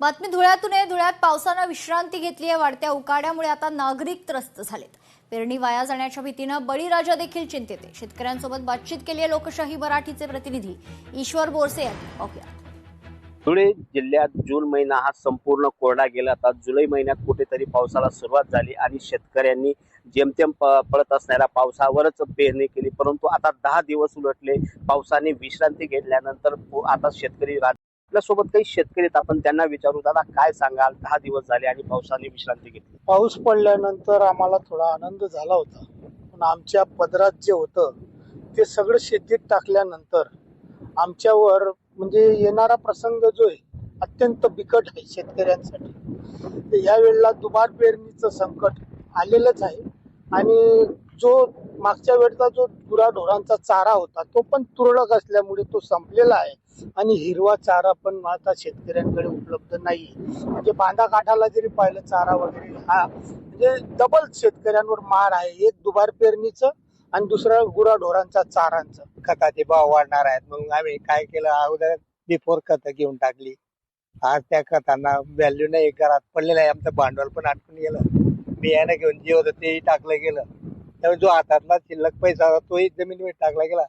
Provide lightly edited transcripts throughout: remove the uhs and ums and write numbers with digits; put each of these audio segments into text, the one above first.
बातमी धुळ्यातून आहे। धुळ्यात पावसानं विश्रांती घेतली आहे। वाढत्या उकाड्यामुळे आता नागरिक त्रस्त झालेत। पेरणी वाया जाण्याच्या भीतीनं बळीराजा देखील चिंतेत आहे। शेतकऱ्यांसोबत बातचीत केली आहे लोकशाही मराठीचे प्रतिनिधी ईश्वर बोरसे यांनी। पाहूया। धुळे जिल्ह्यात जून महिना हा संपूर्ण कोरडा गेला। आता जुलै महिन्यात कुठेतरी पावसाला सुरुवात झाली आणि शेतकऱ्यांनी जेमतेम पडत असणाऱ्या पावसावरच पेरणी केली, परंतु आता 10 दिवस उलटले। पावसाने विश्रांती घेतल्यानंतर आता शेतकरी आपल्यासोबत काही शेतकरी आहेत, आपण त्यांना विचारू। दादा, काय सांगाल? 10 दिवस झाले आणि पावसाने विश्रांती घेतली। पाऊस पडल्यानंतर आम्हाला थोडा आनंद झाला होता, पण आमच्या पदरात जे होतं ते सगळं शेतीत टाकल्यानंतर आमच्यावर म्हणजे येणारा प्रसंग जो आहे अत्यंत बिकट आहे शेतकऱ्यांसाठी। तर या वेळेला दुबार पेरणीचं संकट आलेलंच आहे आणि जो मागच्या वेळचा जो गुराढोरांचा चारा होता तो पण तुरळक असल्यामुळे तो संपलेला आहे आणि हिरवा चारा पण आता शेतकऱ्यांकडे उपलब्ध नाही। म्हणजे बांधा काठाला जरी पाहिलं चारा वगैरे हा म्हणजे डबल शेतकऱ्यांवर मार आहे। एक दुबार पेरणीचं आणि दुसरं गुराढोरांचा चारांचं। खताचे भाव वाढणार आहेत, मग आम्ही काय केलं, अगोदर बिफोर खतं घेऊन टाकली। आज त्या खतांना व्हॅल्यू नाही, घरात पडलेलं आहे। आमचं भांडवल पण आटकून गेलं, बियाणं घेऊन जे होतं तेही टाकलं गेलं। त्यामुळे जो हातातला शिल्लक पैसा होता तोही जमिनीवर टाकला गेला।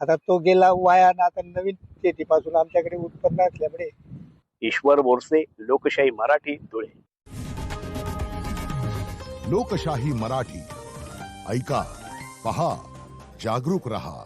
आता तो गेला वाया आणि आता नवीन शेतीपासून आमच्याकडे उत्पन्न असल्यामुळे। ईश्वर बोरसे, लोकशाही मराठी, धुळे। लोकशाही मराठी ऐका, पहा, जागरूक रहा।